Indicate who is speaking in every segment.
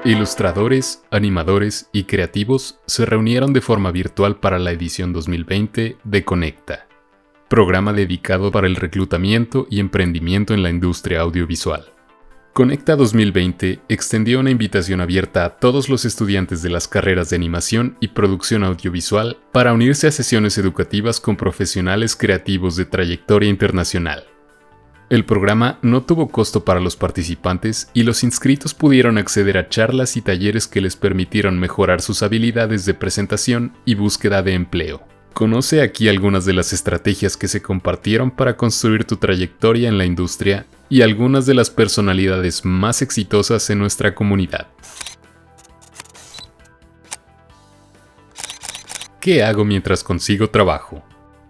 Speaker 1: Ilustradores, animadores y creativos se reunieron de forma virtual para la edición 2020 de Conecta, programa dedicado para el reclutamiento y emprendimiento en la industria audiovisual. Conecta 2020 extendió una invitación abierta a todos los estudiantes de las carreras de animación y producción audiovisual para unirse a sesiones educativas con profesionales creativos de trayectoria internacional. El programa no tuvo costo para los participantes y los inscritos pudieron acceder a charlas y talleres que les permitieron mejorar sus habilidades de presentación y búsqueda de empleo. Conoce aquí algunas de las estrategias que se compartieron para construir tu trayectoria en la industria y algunas de las personalidades más exitosas en nuestra comunidad. ¿Qué hago mientras consigo trabajo?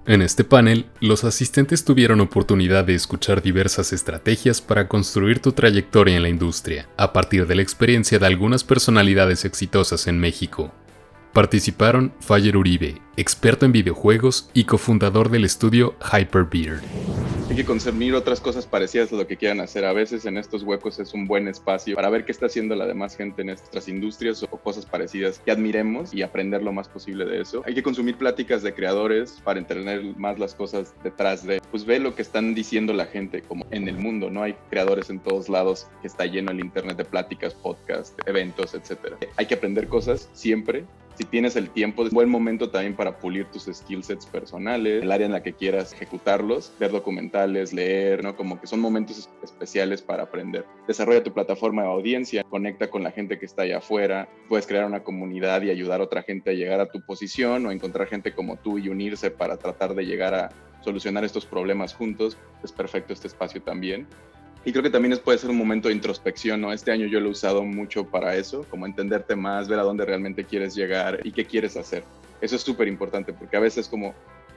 Speaker 1: En este panel, los asistentes tuvieron oportunidad de escuchar diversas estrategias para construir tu trayectoria en la industria, a partir de la experiencia de algunas personalidades exitosas en México. Participaron Fayer Uribe, experto en videojuegos y cofundador del estudio Hyperbeard.
Speaker 2: Hay que consumir otras cosas parecidas a lo que quieran hacer. A veces en estos huecos es un buen espacio para ver qué está haciendo la demás gente en nuestras industrias o cosas parecidas que admiremos y aprender lo más posible de eso. Hay que consumir pláticas de creadores para entender más las cosas detrás de, pues ve lo que están diciendo la gente como en el mundo, ¿no? Hay creadores en todos lados, que está lleno el internet de pláticas, podcasts, eventos, etc. Hay que aprender cosas siempre. Si tienes el tiempo, es un buen momento también para pulir tus skill sets personales, el área en la que quieras ejecutarlos, ver documentales, leer, ¿no? Como que son momentos especiales para aprender. Desarrolla tu plataforma de audiencia, conecta con la gente que está allá afuera, puedes crear una comunidad y ayudar a otra gente a llegar a tu posición o encontrar gente como tú y unirse para tratar de llegar a solucionar estos problemas juntos. Es perfecto este espacio también. Y creo que también puede ser un momento de introspección, ¿no? Este año yo lo he usado mucho para eso, como entenderte más, ver a dónde realmente quieres llegar y qué quieres hacer. Eso es súper importante porque a veces como,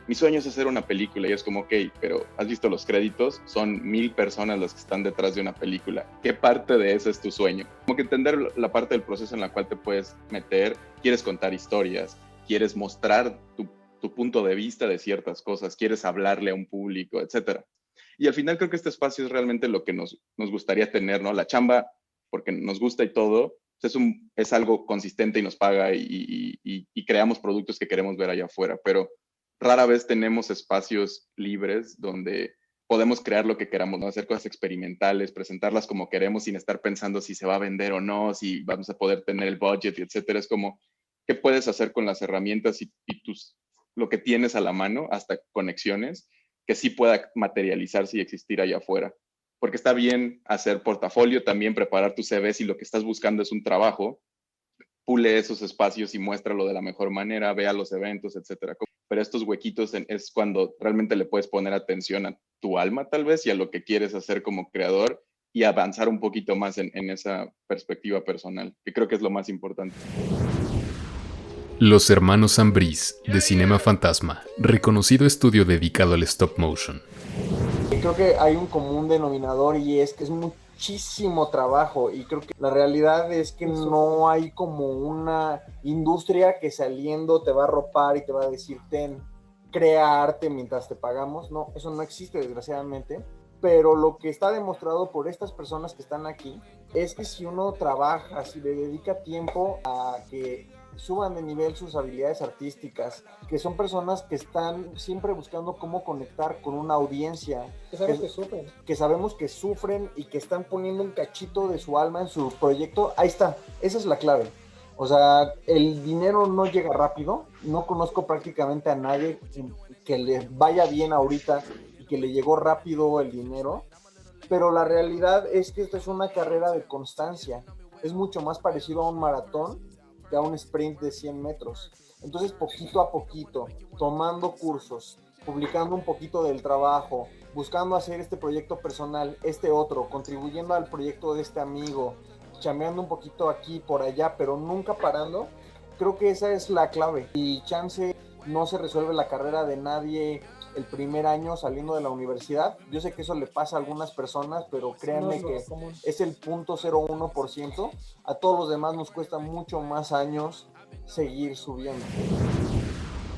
Speaker 2: mi sueño es hacer una película y es como, ok, pero ¿has visto los créditos? Son 1000 personas las que están detrás de una película. ¿Qué parte de eso es tu sueño? Como que entender la parte del proceso en la cual te puedes meter, quieres contar historias, quieres mostrar tu punto de vista de ciertas cosas, quieres hablarle a un público, etcétera. Y al final creo que este espacio es realmente lo que nos gustaría tener, ¿no? La chamba, porque nos gusta y todo, es algo consistente y nos paga y creamos productos que queremos ver allá afuera, pero rara vez tenemos espacios libres donde podemos crear lo que queramos, ¿no? Hacer cosas experimentales, presentarlas como queremos sin estar pensando si se va a vender o no, si vamos a poder tener el budget, etcétera. Es como, ¿qué puedes hacer con las herramientas y lo que tienes a la mano, hasta conexiones, que sí pueda materializarse y existir allá afuera? Porque está bien hacer portafolio, también preparar tu CV si lo que estás buscando es un trabajo, pule esos espacios y muéstralo de la mejor manera, vea los eventos, etcétera. Pero estos huequitos es cuando realmente le puedes poner atención a tu alma tal vez y a lo que quieres hacer como creador y avanzar un poquito más en esa perspectiva personal, que creo que es lo más importante.
Speaker 1: Los Hermanos Ambriz, de Cinema Fantasma, reconocido estudio dedicado al stop motion.
Speaker 3: Creo que hay un común denominador y es que es muchísimo trabajo, y creo que la realidad es que no hay como una industria que saliendo te va a arropar y te va a decir, crea arte mientras te pagamos. No, eso no existe, desgraciadamente. Pero lo que está demostrado por estas personas que están aquí es que si uno trabaja, si le dedica tiempo a que suban de nivel sus habilidades artísticas, que son personas que están siempre buscando cómo conectar con una audiencia, que sabemos que sufren y que están poniendo un cachito de su alma en su proyecto, ahí está, esa es la clave. O sea, el dinero no llega rápido. No conozco prácticamente a nadie que le vaya bien ahorita y que le llegó rápido el dinero, pero la realidad es que esta es una carrera de constancia. Es mucho más parecido a un maratón que a un sprint de 100 metros. Entonces, poquito a poquito, tomando cursos, publicando un poquito del trabajo, buscando hacer este proyecto personal, este otro, contribuyendo al proyecto de este amigo, chameando un poquito aquí por allá, pero nunca parando. Creo que esa es la clave. Y chance no se resuelve la carrera de nadie el primer año saliendo de la universidad. Yo sé que eso le pasa a algunas personas, pero créanme que es el 0.01%. A todos los demás nos cuesta mucho más años seguir subiendo.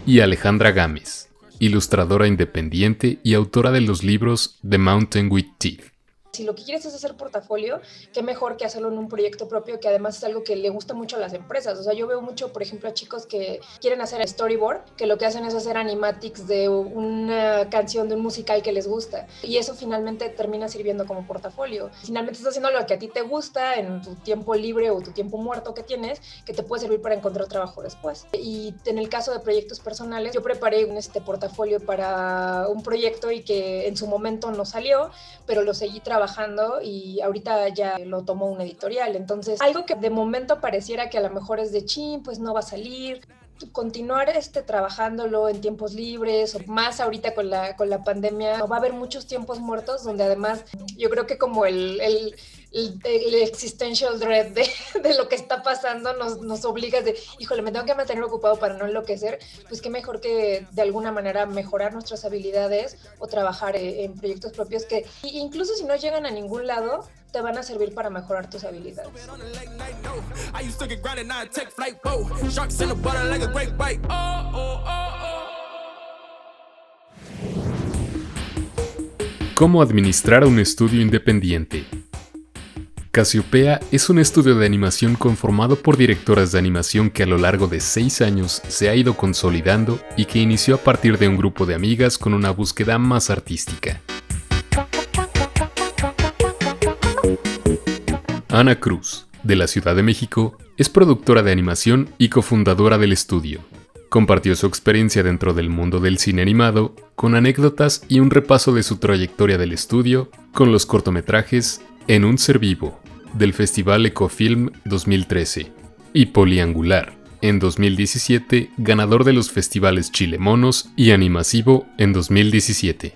Speaker 1: Y Alejandra Gámez, ilustradora independiente y autora de los libros The Mountain with Teeth,
Speaker 4: Si lo que quieres es hacer portafolio, qué mejor que hacerlo en un proyecto propio, que además es algo que le gusta mucho a las empresas. O sea, yo veo mucho, por ejemplo, a chicos que quieren hacer storyboard, que lo que hacen es hacer animatics de una canción, de un musical que les gusta. Y eso finalmente termina sirviendo como portafolio. Finalmente estás haciendo lo que a ti te gusta en tu tiempo libre o tu tiempo muerto que tienes, que te puede servir para encontrar trabajo después. Y en el caso de proyectos personales, yo preparé un portafolio para un proyecto y que en su momento no salió, pero lo seguí trabajando y ahorita ya lo tomó una editorial. Entonces, algo que de momento pareciera que a lo mejor es de chin, pues no va a salir. Continuar trabajándolo en tiempos libres, o más ahorita con la pandemia, va a haber muchos tiempos muertos donde además yo creo que como el existential dread de lo que está pasando nos obliga de, híjole, me tengo que mantener ocupado para no enloquecer, pues qué mejor que de alguna manera mejorar nuestras habilidades o trabajar en proyectos propios que incluso si no llegan a ningún lado, te van a servir para mejorar tus habilidades.
Speaker 1: ¿Cómo administrar un estudio independiente? Casiopea es un estudio de animación conformado por directoras de animación que a lo largo de 6 años se ha ido consolidando y que inició a partir de un grupo de amigas con una búsqueda más artística. Ana Cruz, de la Ciudad de México, es productora de animación y cofundadora del estudio. Compartió su experiencia dentro del mundo del cine animado, con anécdotas y un repaso de su trayectoria del estudio, con los cortometrajes En un ser vivo, del Festival Ecofilm 2013, y Poliangular, en 2017, ganador de los festivales Chile Monos y Animasivo en 2017.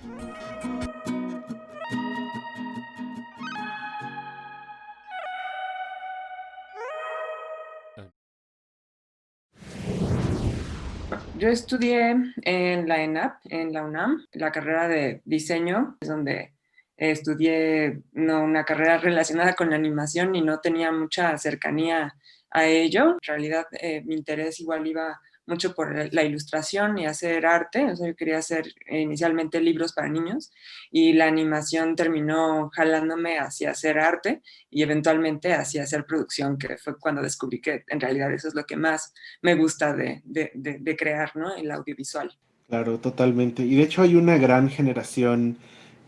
Speaker 5: Yo estudié en la ENAP, en la UNAM, la carrera de diseño, es donde estudié una carrera relacionada con la animación y no tenía mucha cercanía a ello. En realidad mi interés igual iba mucho por la ilustración y hacer arte. O sea, yo quería hacer inicialmente libros para niños y la animación terminó jalándome hacia hacer arte y eventualmente hacia hacer producción, que fue cuando descubrí que en realidad eso es lo que más me gusta de crear, ¿no? El audiovisual.
Speaker 6: Claro, totalmente. Y de hecho hay una gran generación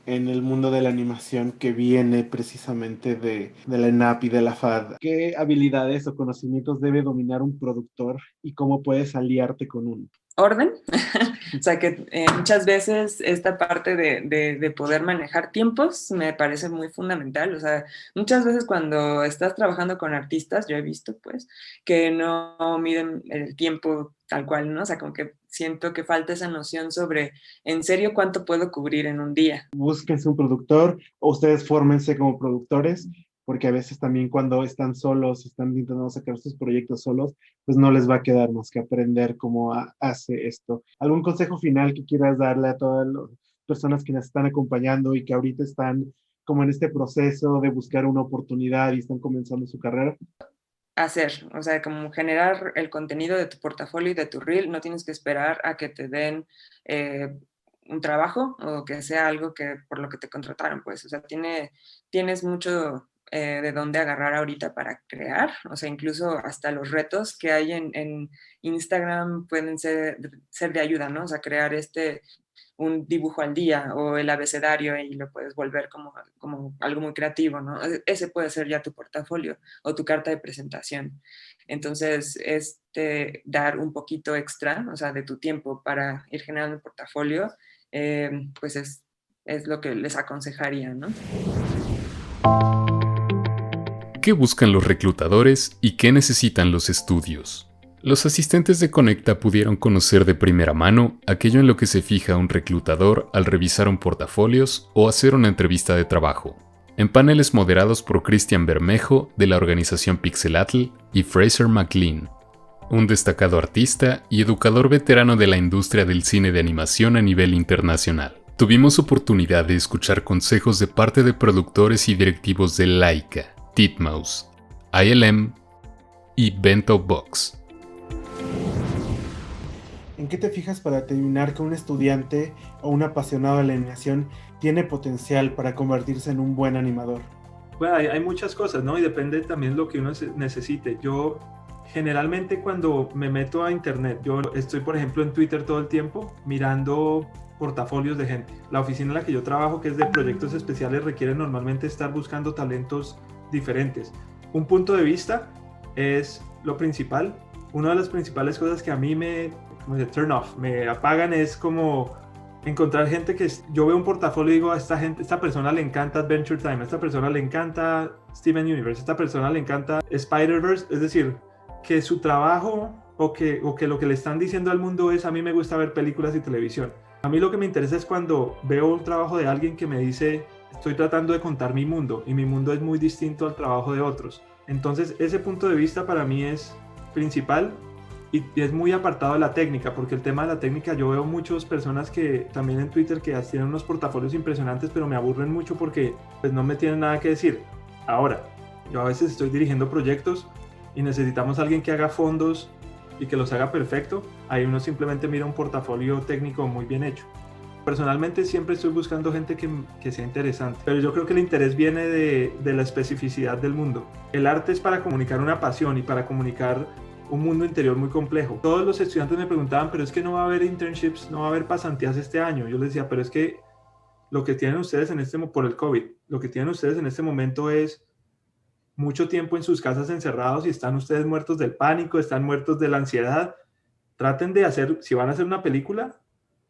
Speaker 6: en el mundo de la animación que viene precisamente de la ENAP y de la FAD. ¿Qué habilidades o conocimientos debe dominar un productor y cómo puedes aliarte con uno?
Speaker 5: Orden, o sea que muchas veces esta parte de poder manejar tiempos me parece muy fundamental. O sea, muchas veces cuando estás trabajando con artistas, yo he visto pues que no miden el tiempo tal cual, ¿no? O sea, como que siento que falta esa noción sobre en serio cuánto puedo cubrir en un día.
Speaker 6: Búsquense un productor o ustedes fórmense como productores, porque a veces también cuando están solos, están intentando sacar sus proyectos solos, pues no les va a quedar más que aprender cómo hace esto. ¿Algún consejo final que quieras darle a todas las personas que nos están acompañando y que ahorita están como en este proceso de buscar una oportunidad y están comenzando su carrera?
Speaker 5: Hacer, o sea, como generar el contenido de tu portafolio y de tu reel, no tienes que esperar a que te den un trabajo o que sea algo que por lo que te contrataron, pues, o sea, tienes mucho de dónde agarrar ahorita para crear, o sea, incluso hasta los retos que hay en Instagram pueden ser de ayuda, ¿no? O sea, crear un dibujo al día o el abecedario y lo puedes volver como algo muy creativo, ¿no? Ese puede ser ya tu portafolio o tu carta de presentación. Entonces, dar un poquito extra, o sea, de tu tiempo para ir generando un portafolio, pues es lo que les aconsejaría, ¿no?
Speaker 1: ¿Qué buscan los reclutadores y qué necesitan los estudios? Los asistentes de Conecta pudieron conocer de primera mano aquello en lo que se fija un reclutador al revisar un portafolios o hacer una entrevista de trabajo, en paneles moderados por Cristian Bermejo de la organización Pixelatl y Fraser McLean, un destacado artista y educador veterano de la industria del cine de animación a nivel internacional. Tuvimos oportunidad de escuchar consejos de parte de productores y directivos de Laika, Titmouse, ILM y Bento Box.
Speaker 6: ¿En qué te fijas para determinar que un estudiante o un apasionado de la animación tiene potencial para convertirse en un buen animador?
Speaker 7: Bueno, hay muchas cosas, ¿no? Y depende también de lo que uno necesite. Yo generalmente cuando me meto a internet, yo estoy por ejemplo en Twitter todo el tiempo mirando portafolios de gente. La oficina en la que yo trabajo, que es de proyectos especiales, requiere normalmente estar buscando talentos diferentes. Un punto de vista es lo principal. Una de las principales cosas que a mí me turn off, me apagan, es como encontrar gente que yo veo un portafolio y digo, a esta persona le encanta Adventure Time, a esta persona le encanta Steven Universe, a esta persona le encanta Spider-Verse. Es decir, que su trabajo o que lo que le están diciendo al mundo es: a mí me gusta ver películas y televisión. A mí lo que me interesa es cuando veo un trabajo de alguien que me dice: estoy tratando de contar mi mundo y mi mundo es muy distinto al trabajo de otros. Entonces ese punto de vista para mí es principal y es muy apartado de la técnica, porque el tema de la técnica, yo veo muchas personas que también en Twitter que tienen unos portafolios impresionantes, pero me aburren mucho porque pues no me tienen nada que decir. Ahora, yo a veces estoy dirigiendo proyectos y necesitamos a alguien que haga fondos y que los haga perfecto. Ahí uno simplemente mira un portafolio técnico muy bien hecho. Personalmente siempre estoy buscando gente que sea interesante, pero yo creo que el interés viene de la especificidad del mundo. El arte es para comunicar una pasión y para comunicar un mundo interior muy complejo. Todos los estudiantes me preguntaban: pero es que no va a haber internships, no va a haber pasantías este año. Yo les decía: pero es que lo que tienen ustedes por el COVID, lo que tienen ustedes en este momento es mucho tiempo en sus casas encerrados y están ustedes muertos del pánico, están muertos de la ansiedad. Traten de hacer, si van a hacer una película,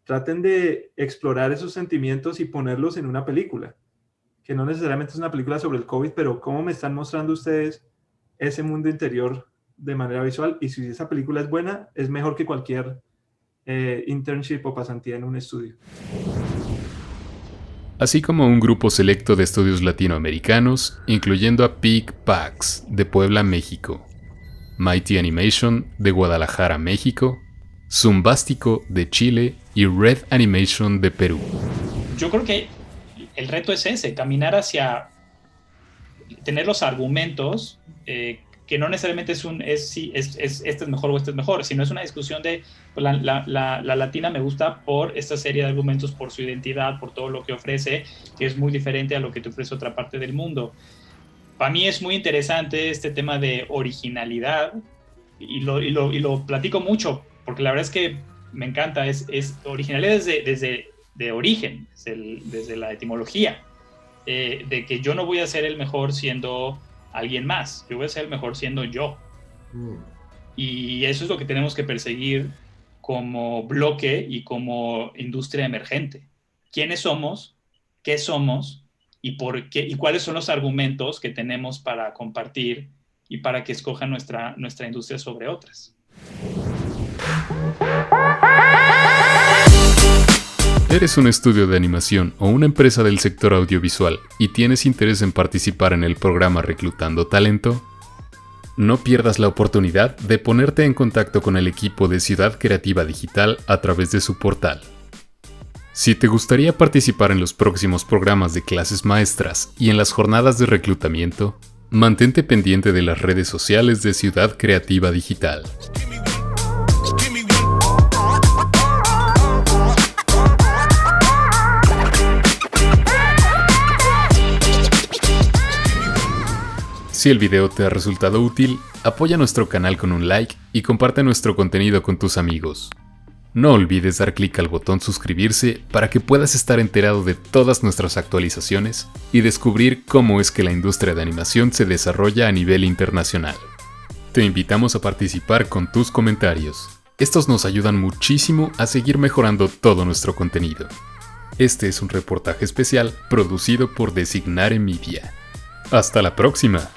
Speaker 7: traten de explorar esos sentimientos y ponerlos en una película, que no necesariamente es una película sobre el COVID, pero cómo me están mostrando ustedes ese mundo interior de manera visual. Y si esa película es buena, es mejor que cualquier internship o pasantía en un estudio.
Speaker 1: Así como un grupo selecto de estudios latinoamericanos, incluyendo a Peak Pax de Puebla, México, Mighty Animation de Guadalajara, México, Zumbástico de Chile y Red Animation de Perú. Yo creo que el reto es ese, caminar hacia tener los argumentos, que no necesariamente este es mejor o este es mejor, sino es una discusión de la latina me gusta por esta serie de argumentos, por su identidad, por todo lo que ofrece, que es muy diferente a lo que te ofrece otra parte del mundo. Para mí es muy interesante este tema de originalidad y lo platico mucho, porque la verdad es que me encanta, es originalidad desde origen, desde la etimología, de que yo no voy a ser el mejor siendo alguien más, yo voy a ser el mejor siendo yo. Y eso es lo que tenemos que perseguir como bloque y como industria emergente. ¿Quiénes somos? ¿Qué somos? ¿Y por qué? ¿Y cuáles son los argumentos que tenemos para compartir y para que escojan nuestra industria sobre otras? ¿Eres un estudio de animación o una empresa del sector audiovisual y tienes interés en participar en el programa Reclutando Talento? No pierdas la oportunidad de ponerte en contacto con el equipo de Ciudad Creativa Digital a través de su portal. Si te gustaría participar en los próximos programas de clases maestras y en las jornadas de reclutamiento, mantente pendiente de las redes sociales de Ciudad Creativa Digital. Si el video te ha resultado útil, apoya nuestro canal con un like y comparte nuestro contenido con tus amigos. No olvides dar clic al botón suscribirse para que puedas estar enterado de todas nuestras actualizaciones y descubrir cómo es que la industria de animación se desarrolla a nivel internacional. Te invitamos a participar con tus comentarios. Estos nos ayudan muchísimo a seguir mejorando todo nuestro contenido. Este es un reportaje especial producido por Designare Media. ¡Hasta la próxima!